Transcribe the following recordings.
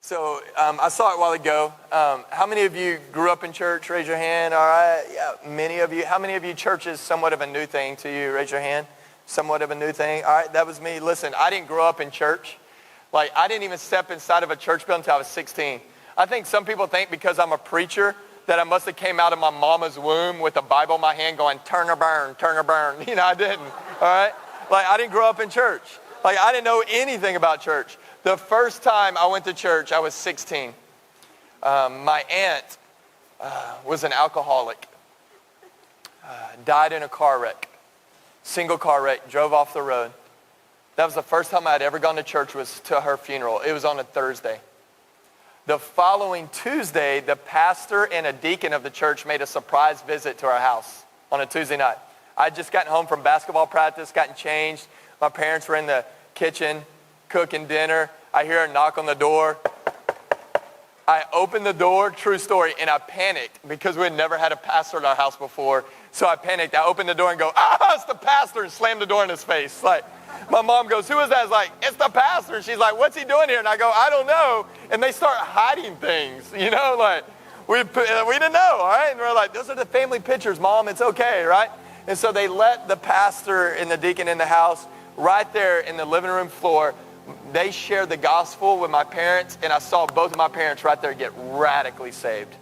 So I saw it a while ago. How many of you grew up in church? Raise your hand. All right. Yeah, many of you. How many of you church is somewhat of a new thing to you? Raise your hand. Somewhat of a new thing. All right, that was me. Listen, I didn't grow up in church. Like, I didn't even step inside of a church building until I was 16. I think some people think because I'm a preacher that I must have came out of my mama's womb with a Bible in my hand going, turn or burn, turn or burn. You know, I didn't. All right. Like, I didn't grow up in church. Like, I didn't know anything about church. The first time I went to church, I was 16. My aunt was an alcoholic, died in a car wreck, single car wreck, drove off the road. That was the first time I had ever gone to church, was to her funeral. It was on a Thursday. The following Tuesday, the pastor and a deacon of the church made a surprise visit to our house on a Tuesday night. I'd just gotten home from basketball practice, gotten changed. My parents were in the kitchen cooking dinner. I hear a knock on the door. I opened the door, true story, and I panicked because we had never had a pastor at our house before. So I panicked. I opened the door and go, it's the pastor, and slammed the door in his face. Like, my mom goes, who is that? I was like, it's the pastor. And she's like, what's he doing here? And I go, I don't know. And they start hiding things, you know, like, we didn't know, all right? And we're like, those are the family pictures, Mom, it's okay, right? And so they let the pastor and the deacon in the house right there in the living room floor. They shared the gospel with my parents, and I saw both of my parents right there get radically saved.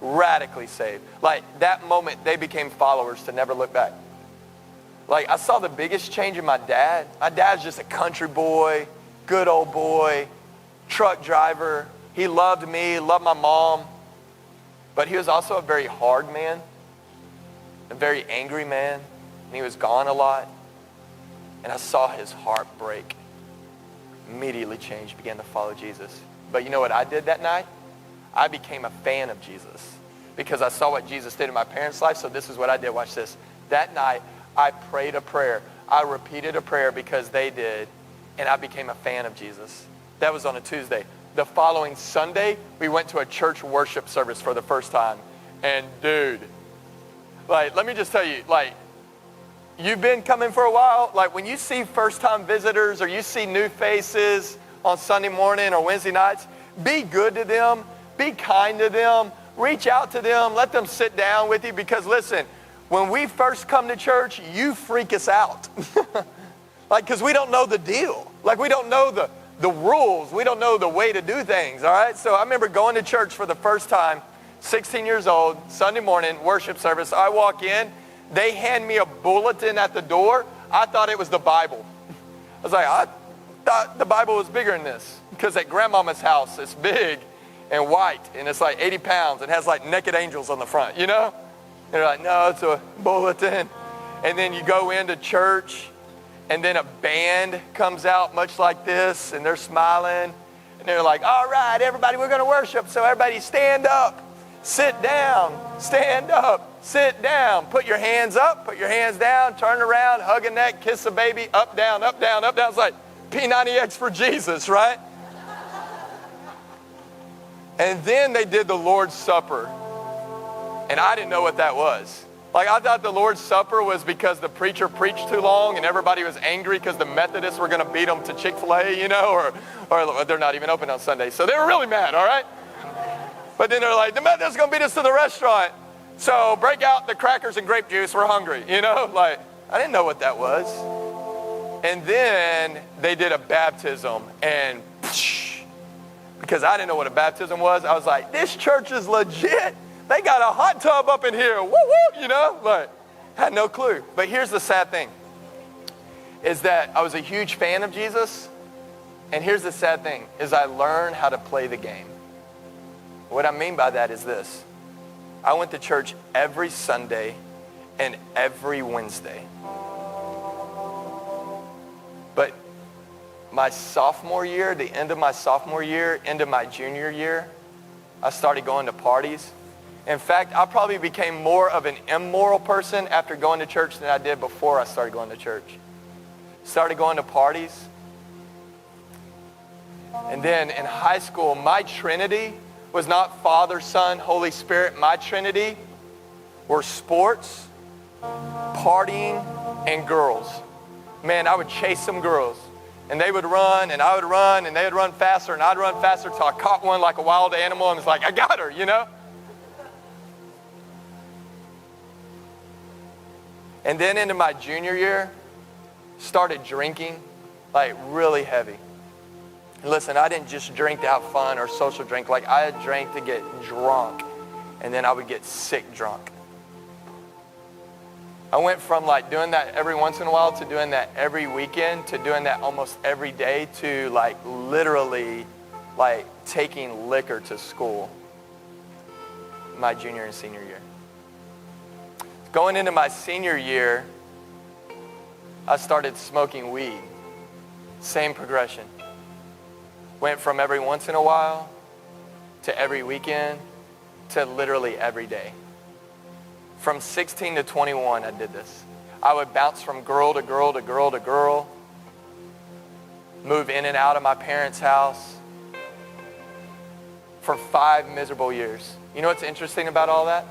Radically saved. Like, that moment, they became followers to never look back. Like, I saw the biggest change in my dad. My dad's just a country boy, good old boy, truck driver. He loved me, loved my mom. But he was also a very hard man, a very angry man, and he was gone a lot. And I saw his heart break. Immediately changed, began to follow Jesus. But you know what I did that night? I became a fan of Jesus because I saw what Jesus did in my parents' life. So this is what I did. Watch this. That night, I prayed a prayer. I repeated a prayer because they did, and I became a fan of Jesus. That was on a Tuesday. The following Sunday, we went to a church worship service for the first time. And dude, like, let me just tell you, like, you've been coming for a while. Like, when you see first-time visitors or you see new faces on Sunday morning or Wednesday nights, be good to them. Be kind to them. Reach out to them. Let them sit down with you. Because, listen, when we first come to church, you freak us out. Like, because we don't know the deal. Like, we don't know the rules. We don't know the way to do things, all right? So I remember going to church for the first time, 16 years old, Sunday morning, worship service. I walk in. They hand me a bulletin at the door. I thought it was the Bible. I was like, I thought the Bible was bigger than this. Because at grandmama's house, it's big and white, and it's like 80 pounds. It has like naked angels on the front, you know? And they're like, no, it's a bulletin. And then you go into church, and then a band comes out much like this, and they're smiling. And they're like, all right, everybody, we're going to worship. So everybody stand up, sit down, stand up. Sit down, put your hands up, put your hands down, turn around, hug a neck, kiss a baby, up, down, up, down, up, down. It's like P90X for Jesus, right? And then they did the Lord's Supper. And I didn't know what that was. Like, I thought the Lord's Supper was because the preacher preached too long and everybody was angry because the Methodists were going to beat them to Chick-fil-A, you know, or they're not even open on Sunday. So they were really mad, all right? But then they're like, the Methodists are going to beat us to the restaurant. So break out the crackers and grape juice, we're hungry, you know? Like, I didn't know what that was. And then they did a baptism, and because I didn't know what a baptism was, I was like, this church is legit. They got a hot tub up in here, woo woo, you know? Like, had no clue. But here's the sad thing, is that I was a huge fan of Jesus, and here's the sad thing, is I learned how to play the game. What I mean by that is this. I went to church every Sunday and every Wednesday. But my sophomore year, the end of my sophomore year, end of my junior year, I started going to parties. In fact, I probably became more of an immoral person after going to church than I did before I started going to church. Started going to parties. And then in high school, my Trinity was not Father, Son, Holy Spirit. My Trinity were sports, partying, and girls. Man, I would chase some girls. And they would run, and I would run, and they would run faster, and I'd run faster until I caught one like a wild animal, and it's like, I got her, you know? And then into my junior year, started drinking, like really heavy. And listen, I didn't just drink to have fun or social drink. Like I drank to get drunk, and then I would get sick drunk. I went from like doing that every once in a while to doing that every weekend to doing that almost every day to like literally like taking liquor to school my junior and senior year. Going into my senior year, I started smoking weed. Same progression. Went from every once in a while to every weekend to literally every day. From 16 to 21, I did this. I would bounce from girl to girl to girl to girl, move in and out of my parents' house for 5 miserable years. You know what's interesting about all that?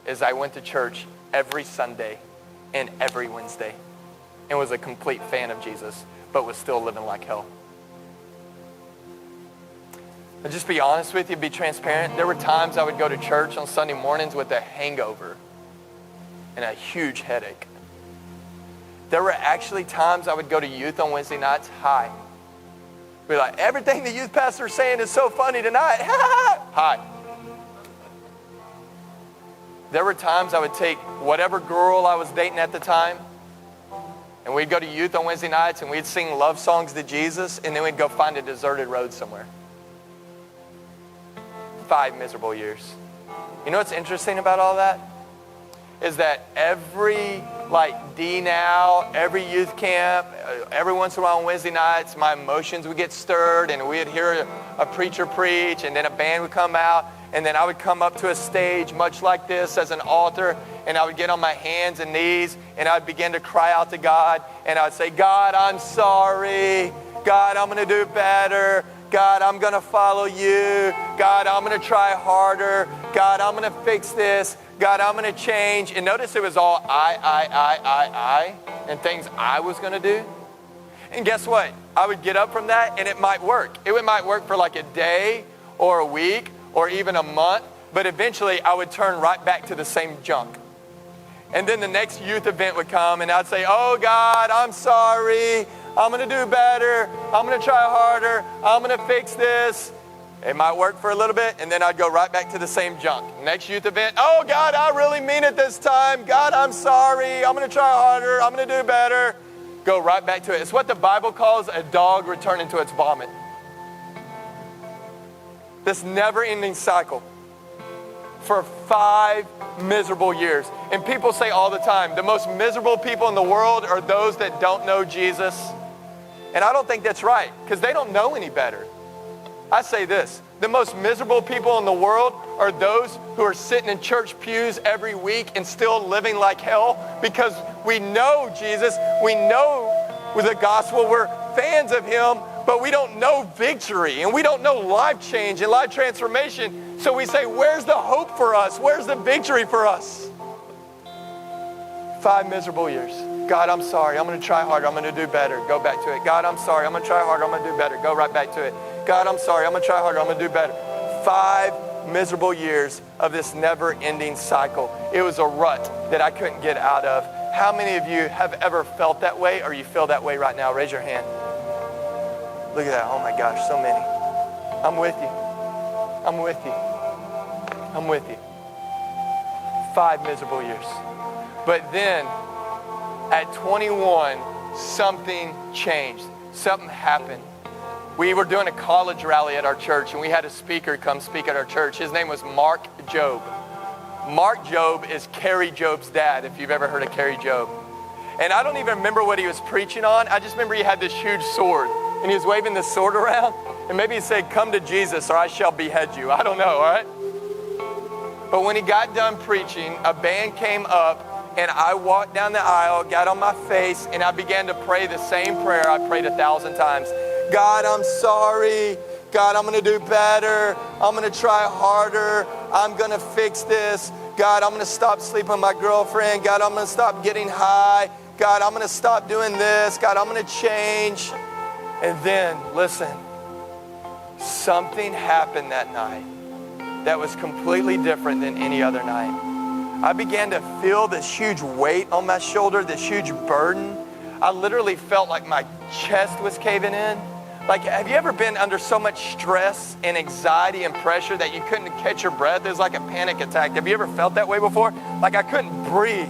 Is I went to church every Sunday and every Wednesday and was a complete fan of Jesus, but was still living like hell. I'll just be honest with you, be transparent. There were times I would go to church on Sunday mornings with a hangover and a huge headache. There were actually times I would go to youth on Wednesday nights high. Be like, everything the youth pastor is saying is so funny tonight. High. There were times I would take whatever girl I was dating at the time, and we'd go to youth on Wednesday nights and we'd sing love songs to Jesus, and then we'd go find a deserted road somewhere. 5 miserable years. You know what's interesting about all that? Is that every like D Now, every youth camp, every once in a while on Wednesday nights, my emotions would get stirred and we'd hear a preacher preach, and then a band would come out, and then I would come up to a stage much like this as an altar, and I would get on my hands and knees and I'd begin to cry out to God, and I'd say, God, I'm sorry. God, I'm going to do better. God, I'm going to follow you. God, I'm going to try harder. God, I'm going to fix this. God, I'm going to change. And notice it was all I, and things I was going to do. And guess what? I would get up from that and it might work. It might work for like a day or a week or even a month, but eventually I would turn right back to the same junk. And then the next youth event would come and I'd say, oh God, I'm sorry. I'm going to do better. I'm going to try harder. I'm going to fix this. It might work for a little bit, and then I'd go right back to the same junk. Next youth event, oh, God, I really mean it this time. God, I'm sorry. I'm going to try harder. I'm going to do better. Go right back to it. It's what the Bible calls a dog returning to its vomit. This never-ending cycle for 5 miserable years. And people say all the time, the most miserable people in the world are those that don't know Jesus. And I don't think that's right, because they don't know any better. I say this, the most miserable people in the world are those who are sitting in church pews every week and still living like hell, because we know Jesus, we know with the gospel, we're fans of him, but we don't know victory and we don't know life change and life transformation. So we say, where's the hope for us? Where's the victory for us? 5 miserable years. God, I'm sorry. I'm going to try harder. I'm going to do better. Go back to it. God, I'm sorry. I'm going to try harder. I'm going to do better. Go right back to it. God, I'm sorry. I'm going to try harder. I'm going to do better. 5 miserable years of this never-ending cycle. It was a rut that I couldn't get out of. How many of you have ever felt that way, or you feel that way right now? Raise your hand. Look at that. Oh my gosh, so many. I'm with you. I'm with you. I'm with you. 5 miserable years. But then, at 21, something changed. Something happened. We were doing a college rally at our church, and we had a speaker come speak at our church. His name was Mark Jobe. Mark Jobe is Carrie Jobe's dad, if you've ever heard of Carrie Jobe. And I don't even remember what he was preaching on. I just remember he had this huge sword, and he was waving this sword around, and maybe he said, come to Jesus or I shall behead you. I don't know, all right? But when he got done preaching, a band came up, and I walked down the aisle, got on my face, and I began to pray the same prayer I prayed 1,000 times. God, I'm sorry. God, I'm going to do better. I'm going to try harder. I'm going to fix this. God, I'm going to stop sleeping with my girlfriend. God, I'm going to stop getting high. God, I'm going to stop doing this. God, I'm going to change. And then, listen, something happened that night that was completely different than any other night. I began to feel this huge weight on my shoulder, this huge burden. I literally felt like my chest was caving in. Like, have you ever been under so much stress and anxiety and pressure that you couldn't catch your breath? It was like a panic attack. Have you ever felt that way before? Like I couldn't breathe.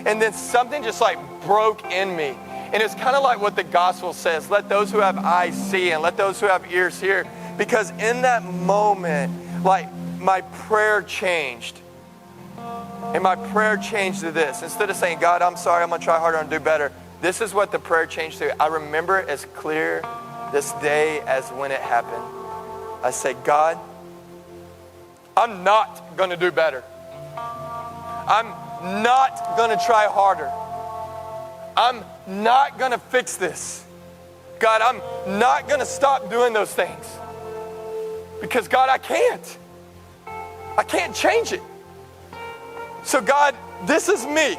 And then something just like broke in me. And it's kind of like what the gospel says, let those who have eyes see and let those who have ears hear. Because in that moment, like my prayer changed. And my prayer changed to this. Instead of saying, God, I'm sorry, I'm going to try harder and do better. This is what the prayer changed to. I remember it as clear this day as when it happened. I say, God, I'm not going to do better. I'm not going to try harder. I'm not going to fix this. God, I'm not going to stop doing those things. Because God, I can't. I can't change it. So God, this is me.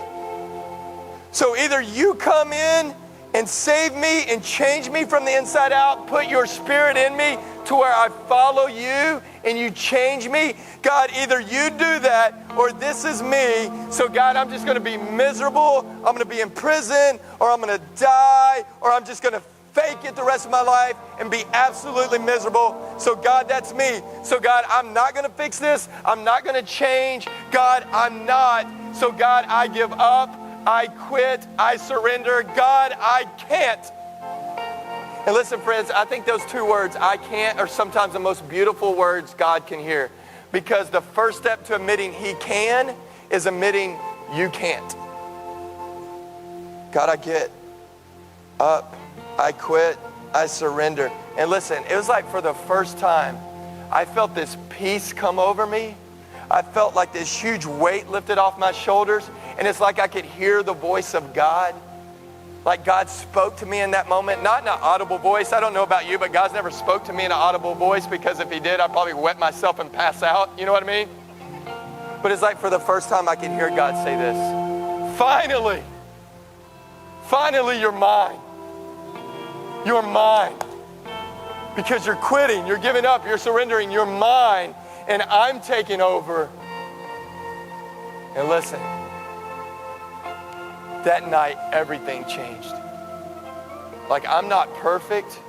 So either you come in and save me and change me from the inside out, put your spirit in me to where I follow you and you change me. God, either you do that or this is me. So God, I'm just going to be miserable. I'm going to be in prison, or I'm going to die, or I'm just going to fake it the rest of my life and be absolutely miserable. So God, that's me. So God, I'm not going to fix this. I'm not going to change. God, I'm not. So God, I give up. I quit, I surrender. God, I can't. And listen, friends, I think those two words, I can't, are sometimes the most beautiful words God can hear. Because the first step to admitting He can is admitting you can't. God, I get up, I quit, I surrender. And listen, it was like for the first time, I felt this peace come over me. I felt like this huge weight lifted off my shoulders. And it's like I could hear the voice of God. Like God spoke to me in that moment, not in an audible voice. I don't know about you, but God's never spoke to me in an audible voice, because if He did, I'd probably wet myself and pass out. You know what I mean? But it's like for the first time I could hear God say this. Finally, you're mine. You're mine. Because you're quitting, you're giving up, you're surrendering, you're mine. And I'm taking over. And listen, that night, everything changed. Like, I'm not perfect.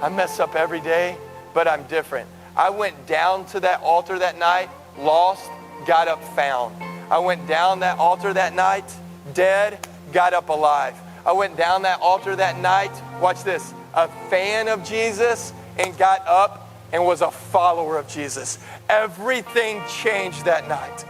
I mess up every day, but I'm different. I went down to that altar that night, lost, got up found. I went down that altar that night, dead, got up alive. I went down that altar that night, watch this, a fan of Jesus, and got up and was a follower of Jesus. Everything changed that night.